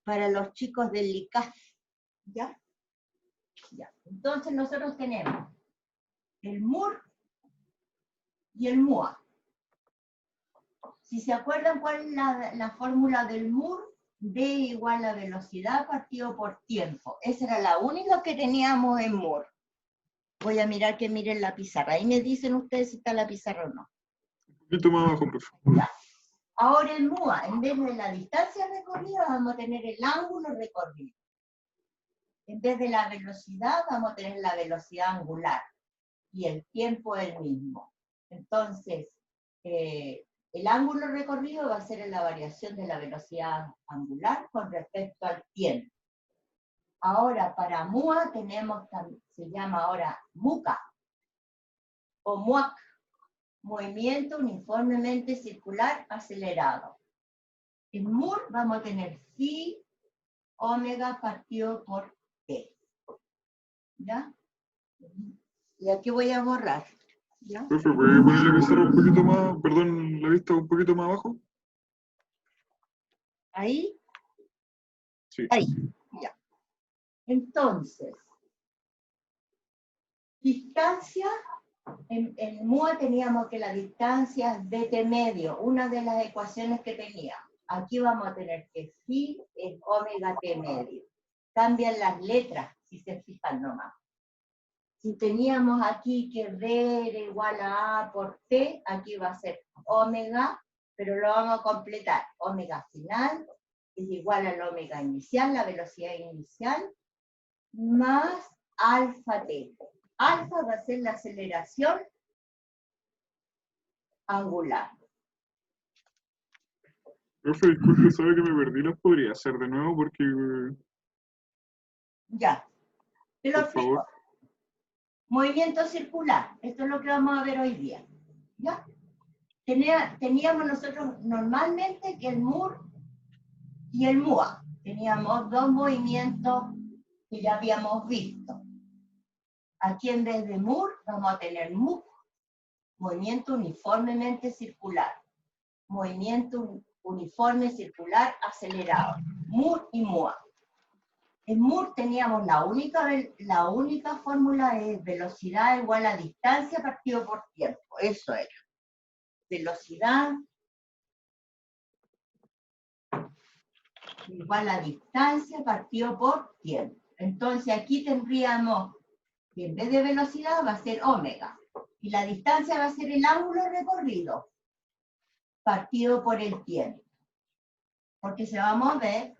para los chicos del LICAF, ¿ya? Ya. Entonces nosotros tenemos el MUR y el MUA. Si se acuerdan cuál es la fórmula del MUR, D igual a velocidad partido por tiempo. Esa era la única que teníamos en MUR. Voy a mirar que miren la pizarra. Ahí me dicen ustedes si está la pizarra o no. Un poquito más abajo, profe. Ya. Ahora el MUA, en vez de la distancia recorrida, vamos a tener el ángulo recorrido. En vez de la velocidad, vamos a tener la velocidad angular. Y el tiempo es el mismo. Entonces, el ángulo recorrido va a ser en la variación de la velocidad angular con respecto al tiempo. Ahora, para MUA tenemos, se llama ahora MUCA, o MUAC, movimiento uniformemente circular acelerado. En MUR vamos a tener phi omega partido por t. ¿Ya? Y aquí voy a borrar. ¿Ya? Profe, ¿puede poner la pizarra un poquito más, perdón, la vista un poquito más abajo? ¿Ahí? Sí. Ahí, ya. Entonces, distancia, en MUA teníamos que la distancia es dt medio, una de las ecuaciones que tenía. Aquí vamos a tener que phi es omega t medio. Cambian las letras, si se fijan nomás. Si teníamos aquí que D era igual a A por T, aquí va a ser omega, pero lo vamos a completar. Omega final es igual al omega inicial, la velocidad inicial, más alfa T. Alfa va a ser la aceleración angular. Profe, disculpe, sabe que me perdí, ¿las podría hacer de nuevo? Porque, Ya. Te lo por explico. favor. Movimiento circular. Esto es lo que vamos a ver hoy día. ¿Ya? Teníamos nosotros normalmente que el MUR y el MUA. Teníamos dos movimientos que ya habíamos visto. Aquí en vez de MUR vamos a tener MUC, movimiento uniformemente circular. Movimiento uniforme circular acelerado. MUR y MUA. En MUR teníamos la única fórmula es velocidad igual a distancia partido por tiempo. Eso era. Velocidad igual a distancia partido por tiempo. Entonces aquí tendríamos que en vez de velocidad va a ser omega. Y la distancia va a ser el ángulo recorrido partido por el tiempo. Porque se va a mover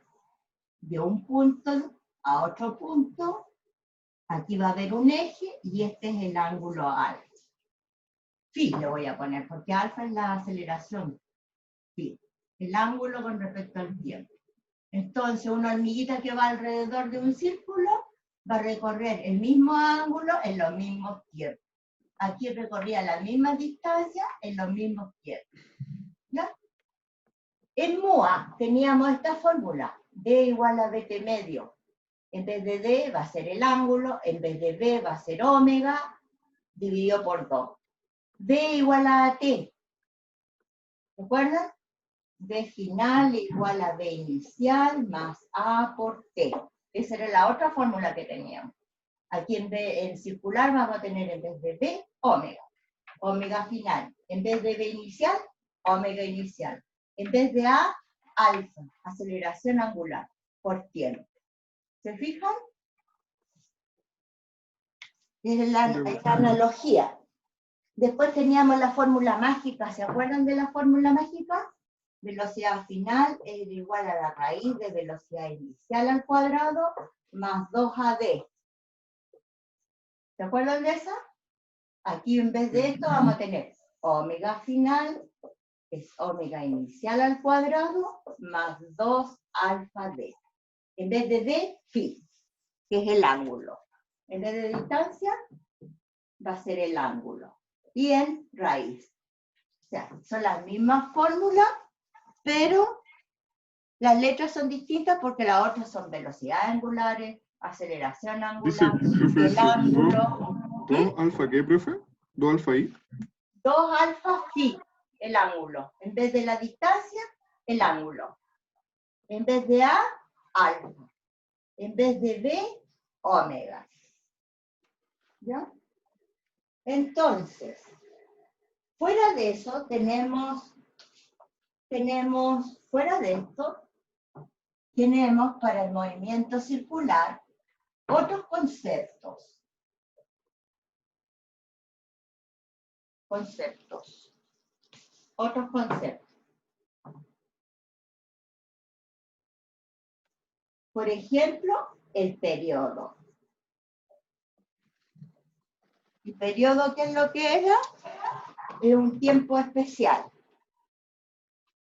de un punto a otro punto. Aquí va a haber un eje y este es el ángulo alfa. Phi le voy a poner, porque alfa es la aceleración. Phi, el ángulo con respecto al tiempo. Entonces, una hormiguita que va alrededor de un círculo va a recorrer el mismo ángulo en los mismos tiempos. Aquí recorría la misma distancia en los mismos tiempos. ¿Ya? En MUA teníamos esta fórmula, D igual a dt medio. En vez de D va a ser el ángulo, en vez de B va a ser omega, dividido por 2. D igual a T. ¿Recuerdan? D final igual a B inicial más A por T. Esa era la otra fórmula que teníamos. Aquí en circular vamos a tener en vez de B, omega. Omega final. En vez de B inicial, omega inicial. En vez de A, alfa, aceleración angular, por tiempo. ¿Se fijan? Es la analogía. Después teníamos la fórmula mágica. ¿Se acuerdan de la fórmula mágica? Velocidad final es igual a la raíz de velocidad inicial al cuadrado más 2AD. ¿Se acuerdan de esa? Aquí en vez de esto vamos a tener omega final es omega inicial al cuadrado más 2 alfa D. En vez de D, phi, que es el ángulo. En vez de distancia, va a ser el ángulo. Y en raíz. O sea, son las mismas fórmulas, pero las letras son distintas porque las otras son velocidades angulares, aceleración Dice, angular, profe, el dice, ángulo. ¿2 alfa qué, profe? ¿2 alfa I? 2 alfa phi, el ángulo. En vez de la distancia, el ángulo. En vez de A, alfa. En vez de B, omega. ¿Ya? Entonces, fuera de eso fuera de esto, tenemos para el movimiento circular otros conceptos. Otros conceptos. Por ejemplo, el periodo. ¿El periodo qué es lo que era? Es un tiempo especial.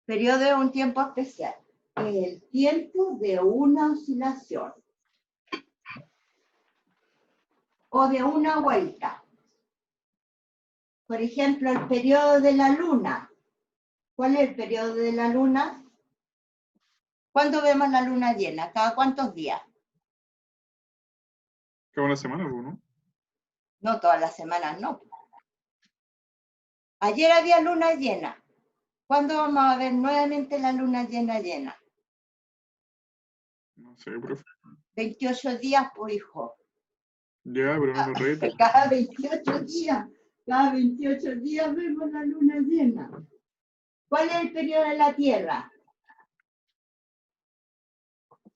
Periodo es un tiempo especial. Es el tiempo de una oscilación. O de una vuelta. Por ejemplo, el periodo de la luna. ¿Cuál es el periodo de la luna? ¿Cuándo vemos la luna llena? ¿Cada cuántos días? Cada una semana, ¿no? No todas las semanas, no. Ayer había luna llena. ¿Cuándo vamos a ver nuevamente la luna llena? No sé, profe. 28 días, pues, hijo. Ya, pero no lo rete. Cada 28 días. Cada 28 días vemos la luna llena. ¿Cuál es el periodo de la Tierra?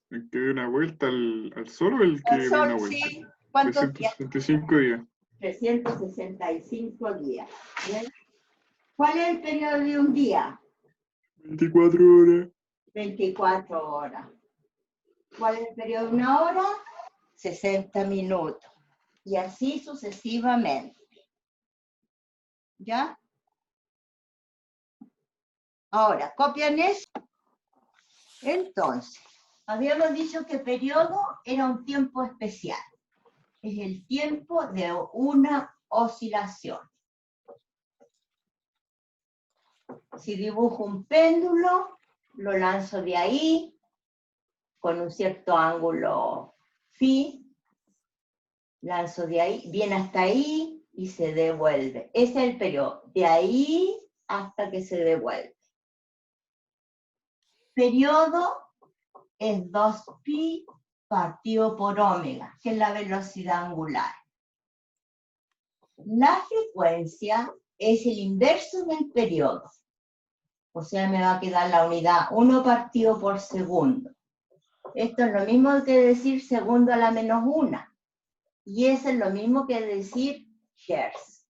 El que dé una vuelta al sol o el que El dé Sol, una vuelta. sí. ¿Cuántos días? 365 días. 365 días. ¿Bien? ¿Cuál es el periodo de un día? 24 horas. 24 horas. ¿Cuál es el periodo de una hora? 60 minutos. Y así sucesivamente. ¿Ya? Ahora, ¿copian eso? Entonces, habíamos dicho que periodo era un tiempo especial. Es el tiempo de una oscilación. Si dibujo un péndulo, lo lanzo de ahí, con un cierto ángulo phi, lanzo de ahí, viene hasta ahí y se devuelve. Ese es el periodo, de ahí hasta que se devuelve. Periodo es 2pi partido por omega, que es la velocidad angular. La frecuencia es el inverso del periodo. O sea, me va a quedar la unidad 1 partido por segundo. Esto es lo mismo que decir segundo a la menos 1. Y eso es lo mismo que decir hertz.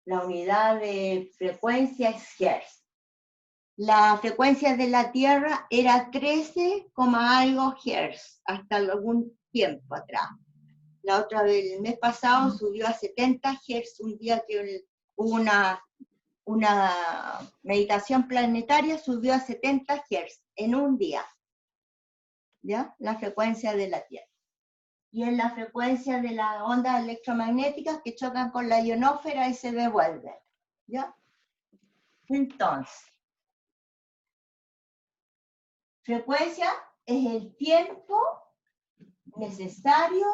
La unidad de frecuencia es hertz. La frecuencia de la Tierra era 13, algo hertz, hasta algún tiempo atrás. La otra vez, el mes pasado, subió a 70 hertz, un día que hubo una meditación planetaria, subió a 70 hertz en un día. ¿Ya? La frecuencia de la Tierra. Y es la frecuencia de las ondas electromagnéticas que chocan con la ionósfera y se devuelven. ¿Ya? Entonces, frecuencia es el tiempo necesario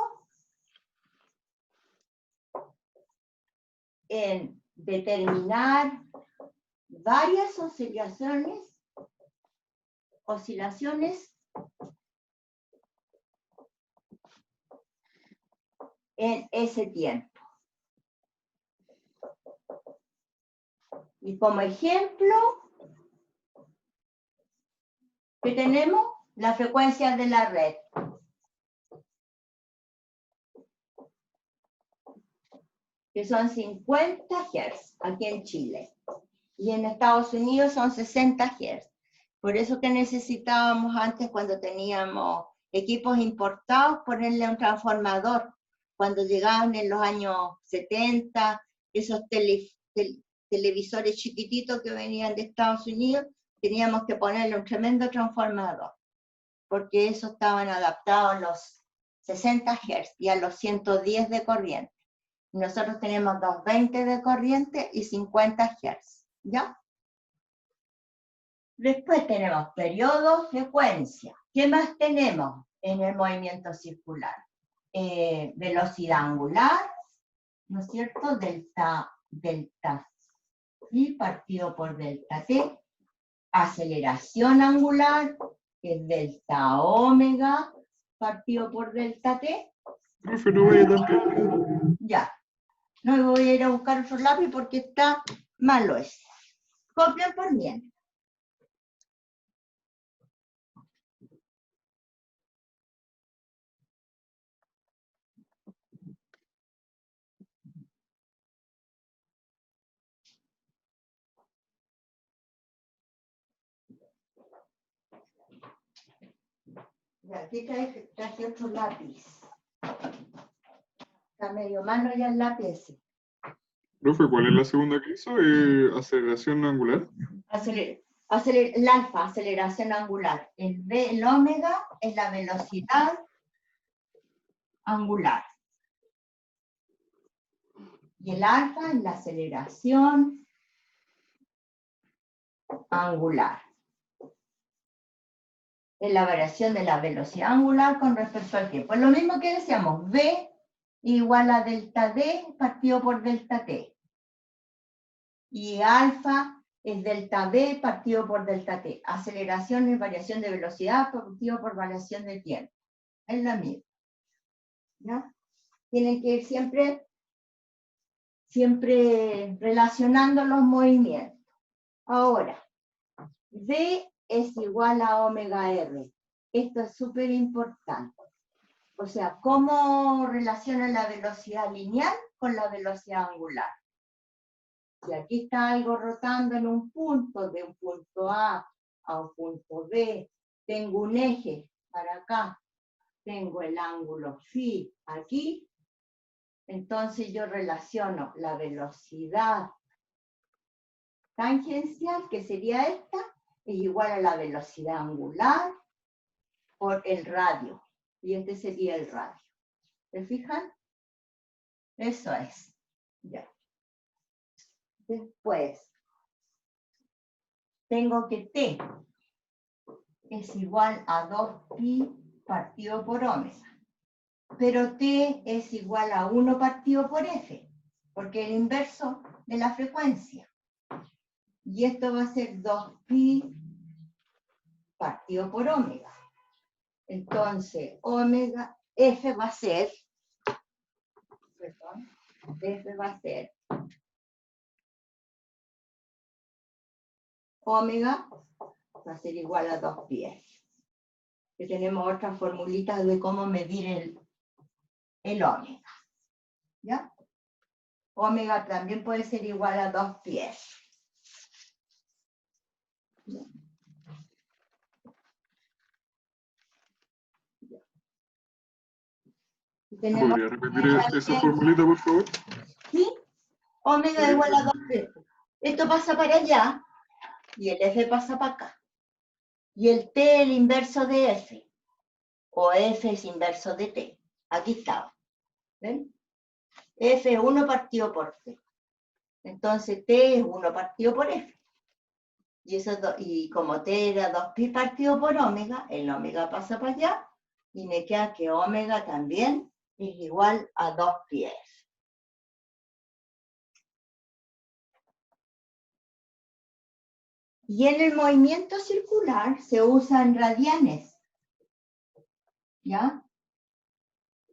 en determinar varias oscilaciones en ese tiempo. Y como ejemplo, ¿qué tenemos? La frecuencia de la red. Que son 50 Hz aquí en Chile. Y en Estados Unidos son 60 Hz. Por eso que necesitábamos antes, cuando teníamos equipos importados, ponerle un transformador. Cuando llegaban en los años 70, esos televisores chiquititos que venían de Estados Unidos, teníamos que ponerle un tremendo transformador, porque esos estaban adaptados a los 60 Hz y a los 110 de corriente. Nosotros tenemos 220 de corriente y 50 Hz, ¿ya? Después tenemos periodo, frecuencia. ¿Qué más tenemos en el movimiento circular? Velocidad angular, ¿no es cierto? Delta phi partido por delta t. Aceleración angular, que es delta omega partido por delta t. Profe, no vaya tan rápido. Ya. No voy a ir a buscar otro lápiz porque está malo ese. Copian por bien. Ya, aquí traje otro lápiz. Está medio malo ya el lápiz ese. Profe, ¿cuál es la segunda que hizo? ¿Aceleración angular? El alfa, aceleración angular. El omega es la velocidad angular. Y el alfa es la aceleración angular. Es la variación de la velocidad angular con respecto al tiempo. Es lo mismo que decíamos, v igual a delta d partido por delta t. Y alfa es delta v partido por delta t. Aceleración es variación de velocidad partido por variación de tiempo. Es la misma. ¿Ya? Tienen que ir siempre relacionando los movimientos. Ahora, v es igual a omega r. Esto es súper importante. O sea, ¿cómo relaciona la velocidad lineal con la velocidad angular? Si aquí está algo rotando en un punto, de un punto A a un punto B, tengo un eje para acá, tengo el ángulo phi aquí, entonces yo relaciono la velocidad tangencial, que sería esta, es igual a la velocidad angular por el radio. Y este sería el radio. ¿Se fijan? Eso es. Ya. Después, tengo que T es igual a 2pi partido por omega. Pero T es igual a 1 partido por F, porque es el inverso de la frecuencia. Y esto va a ser 2pi partido por omega. Entonces, omega, F va a ser, perdón, F va a ser omega, va a ser igual a 2pi. Que tenemos otras formulitas de cómo medir el omega. ¿Ya? Omega también puede ser igual a 2pi. ¿Podría repetir esa formulita, por favor? ¿Sí? Omega igual a 2pi. Esto pasa para allá y el F pasa para acá. Y el T es el inverso de F. O F es inverso de T. Aquí está. ¿Ven? F es 1 partido por T. Entonces T es 1 partido por F. Y como T era 2pi partido por omega, el omega pasa para allá. Y me queda que omega también es igual a 2pi. Y en el movimiento circular se usan radianes. ¿Ya?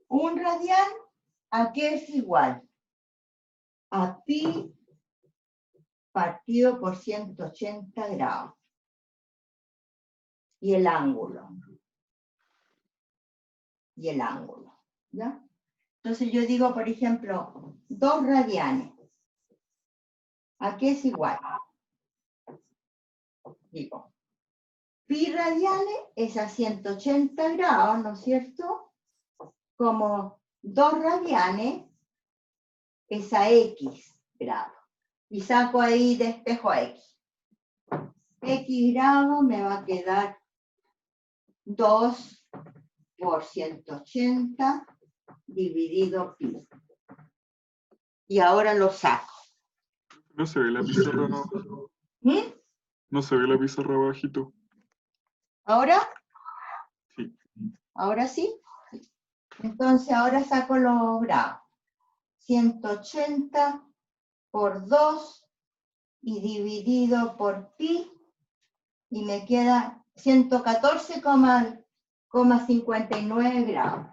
Un radian, ¿a qué es igual? A pi partido por 180 grados. Y el ángulo. Y el ángulo. ¿Ya? Entonces yo digo, por ejemplo, 2 radianes. ¿A qué es igual? Digo, pi radianes es a 180 grados, ¿no es cierto? Como 2 radianes es a x grados. Y saco ahí despejo a x. X grados me va a quedar 2 por 180 dividido pi. Y ahora lo saco. No se ve la pizarra, no. ¿Mm? No se ve la pizarra abajito. ¿Ahora? Sí. ¿Ahora sí? Entonces ahora saco los grados. 180 por 2 y dividido por pi. Y me queda 114,59 grados.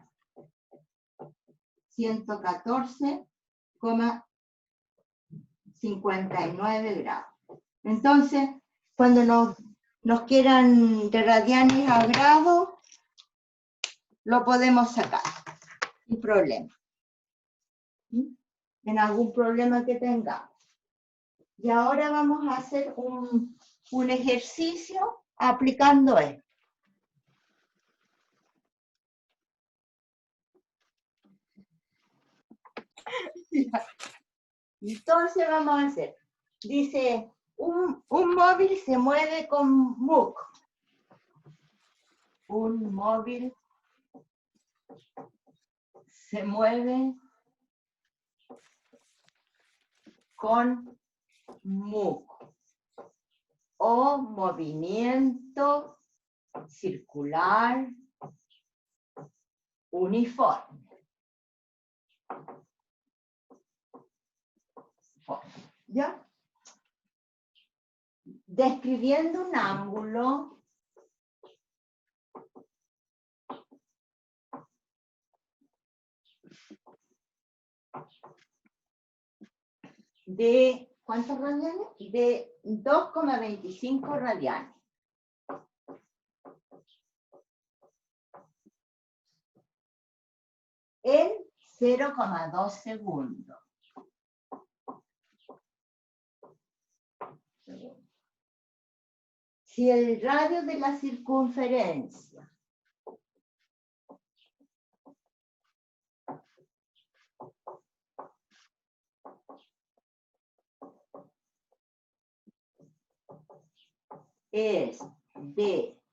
114,59 grados. Entonces, cuando nos quieran de radianes a grados, lo podemos sacar, sin problema. En algún problema que tengamos. Y ahora vamos a hacer un ejercicio aplicando esto. Entonces vamos a hacer, dice, un móvil se mueve con MOOC. Un móvil se mueve con MOOC o movimiento circular uniforme. ¿Ya? Describiendo un ángulo de, ¿cuántos radianes? De 2,25 radianes. En 0,2 segundos. Si el radio de la circunferencia es de,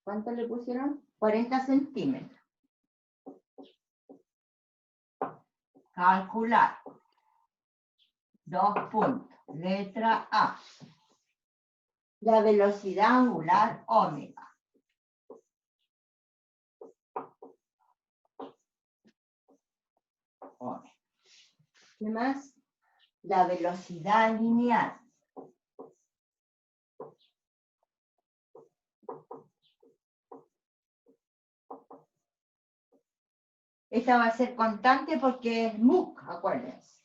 ¿cuánto le pusieron? 40 centímetros. Calcular. 2 puntos. Letra A. La velocidad angular omega. ¿Qué más? La velocidad lineal. Esta va a ser constante porque es MOOC, acuérdense.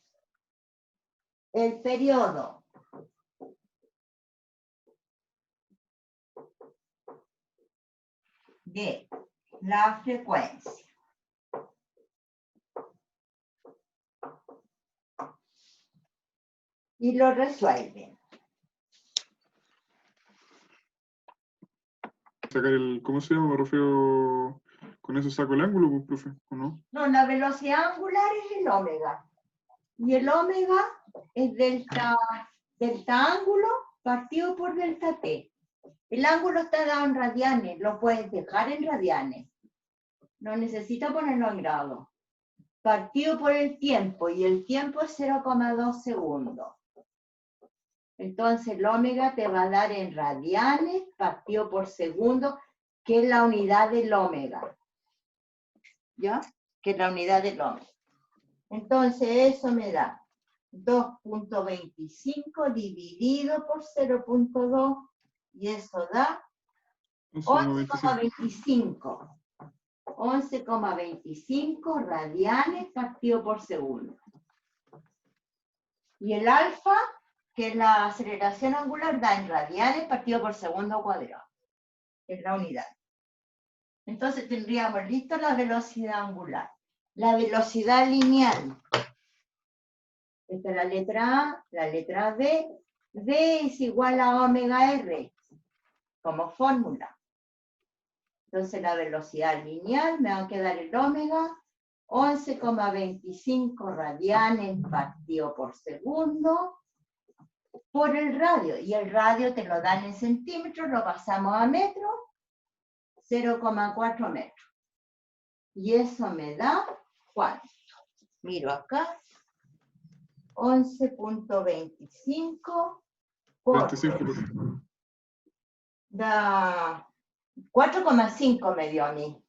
El periodo de la frecuencia y lo resuelven. Sacar el, ¿cómo se llama? Me refiero, con eso saco el ángulo, pues, profe, ¿o no? No, la velocidad angular es el omega. Y el omega es delta ángulo partido por delta t. El ángulo está dado en radianes, lo puedes dejar en radianes. No necesita ponerlo en grados. Partido por el tiempo, y el tiempo es 0,2 segundos. Entonces el omega te va a dar en radianes partido por segundo, que es la unidad del omega. ¿Ya? Que es la unidad del omega. Entonces eso me da 2.25 dividido por 0.2, y eso da 11,25. 11,25 radianes partido por segundo. Y el alfa, que es la aceleración angular, da en radianes partido por segundo cuadrado. Es la unidad. Entonces tendríamos listo la velocidad angular. La velocidad lineal. Esta es la letra A, la letra B. B es igual a omega R, como fórmula. Entonces la velocidad lineal me va a quedar el omega, 11,25 radianes partido por segundo, por el radio. Y el radio te lo dan en centímetros, lo pasamos a metros, 0,4 metros. Y eso me da, ¿cuánto? Miro acá, 11.25 por 25%. Da 4,5 me dio a mí.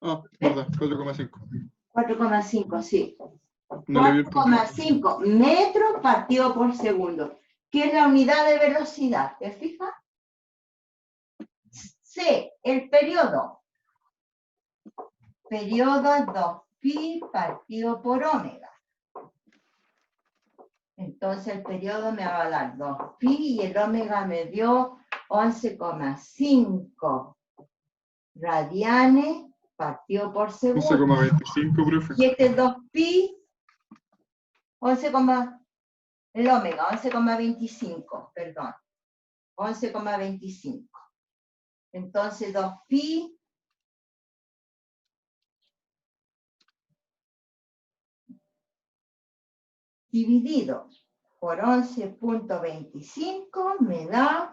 Ah, verdad, 4,5. 4,5, sí. No le vi el punto. 4,5 metros partido por segundo. que es la unidad de velocidad, ¿te fijas? C, el periodo. Periodo es 2pi partido por omega. Entonces el periodo me va a dar 2pi y el omega me dio 11,5 radianes partido por segundo. 11,25, profe. Y este 2pi, 11, el omega, 11,25, perdón. 11,25. Entonces 2pi dividido por 11,25 me da...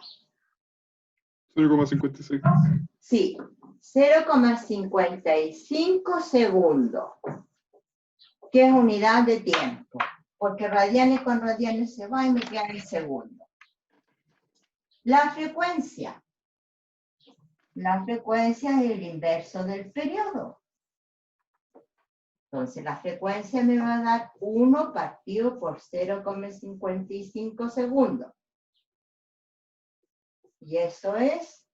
0,56. Sí, 0,55 segundos, que es unidad de tiempo, porque radianes con radianes se va y me quedan en segundos. La frecuencia. La frecuencia es el inverso del periodo. Entonces la frecuencia me va a dar 1 partido por 0,55 segundos. Y eso es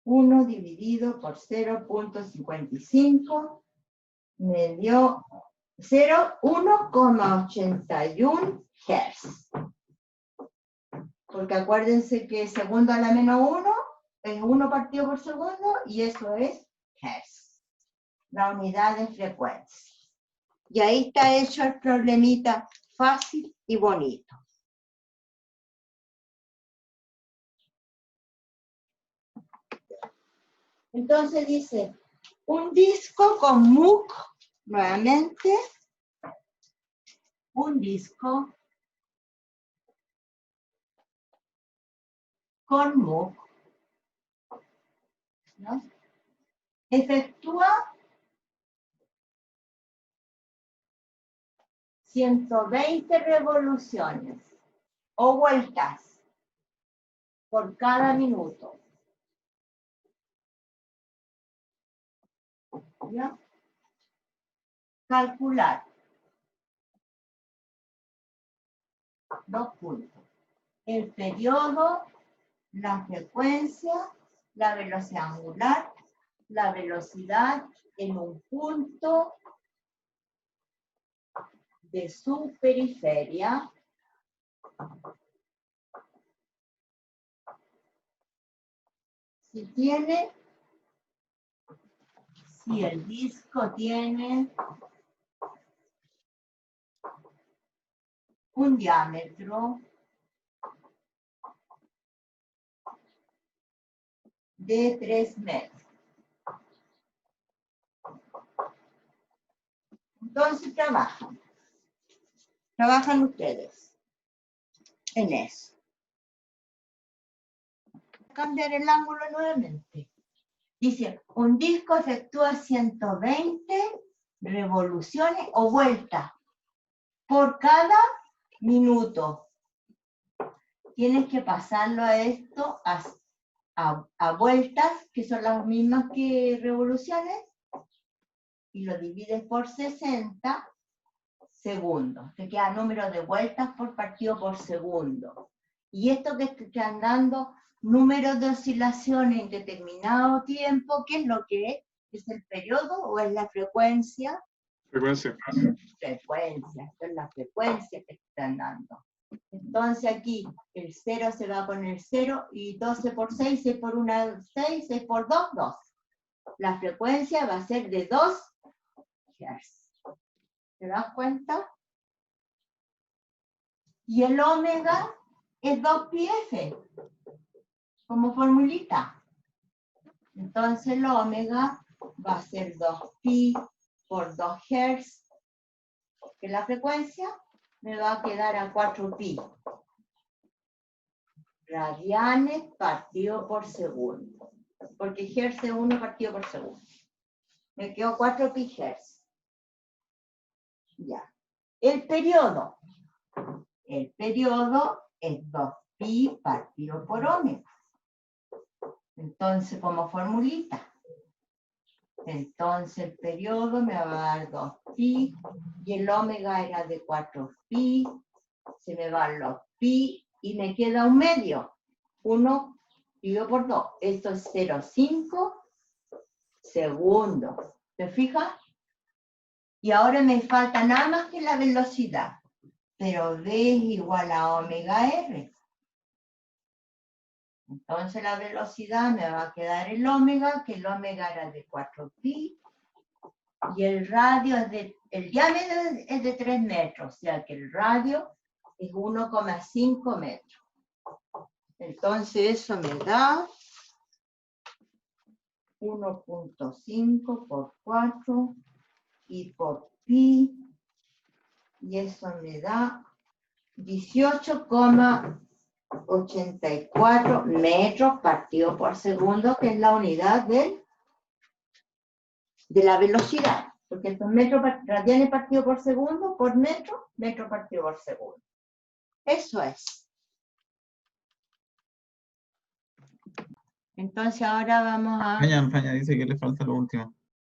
1 dividido por 0,55 me dio 1,81 Hz. Porque acuérdense que segundo a la menos 1 es 1 partido por segundo y eso es Hz, la unidad de frecuencia. Y ahí está hecho el problemita fácil y bonito. Entonces dice, un disco con MOOC, nuevamente, un disco con MOOC, ¿no? Efectúa 120 revoluciones o vueltas por cada minuto. ¿Ya? Calcular. 2 puntos. El periodo, la frecuencia, la velocidad angular, la velocidad en un punto de su periferia. Si el disco tiene un diámetro de 3 metros. Entonces trabajan ustedes en eso. Cambiar el ángulo nuevamente. Dice, un disco efectúa 120 revoluciones o vueltas por cada minuto. Tienes que pasarlo a esto a vueltas, que son las mismas que revoluciones, y lo divides por 60 segundos. Te queda número de vueltas por partido por segundo. Y esto que te están dando números de oscilaciones en determinado tiempo, ¿qué es lo que es? ¿Es el periodo o es la frecuencia? Frecuencia. Frecuencia, esto es la frecuencia que te están dando. Entonces aquí el 0 se va con el 0 y 12 por 6, 6 por 1, 6, 6 por 2, 2. La frecuencia va a ser de 2 Hz. ¿Te das cuenta? Y el omega es 2πf, como formulita. Entonces el omega va a ser 2pi por 2 Hz, que la frecuencia me va a quedar a 4pi. Radianes partido por segundo. Porque Hz es 1 partido por segundo. Me quedó 4pi Hz. Ya. El periodo. El periodo es 2pi partido por omega. Entonces, como formulita. Entonces, el periodo me va a dar 2pi y el omega era de 4pi Se me van los pi y me queda un medio. 1 dividido por 2. Esto es 0,5 segundos. ¿Te fijas? Y ahora me falta nada más que la velocidad. Pero V es igual a omega R. Entonces la velocidad me va a quedar el omega, que el omega era de 4pi. Y el radio el diámetro es de 3 metros, o sea que el radio es 1,5 metros. Entonces eso me da 1,5 por 4 y por pi, y eso me da 18,84 metros partido por segundo, que es la unidad de la velocidad. Porque estos metros radianes partido por segundo, por metro, metro partido por segundo. Eso es. Entonces ahora vamos a... Faña dice que le falta lo último.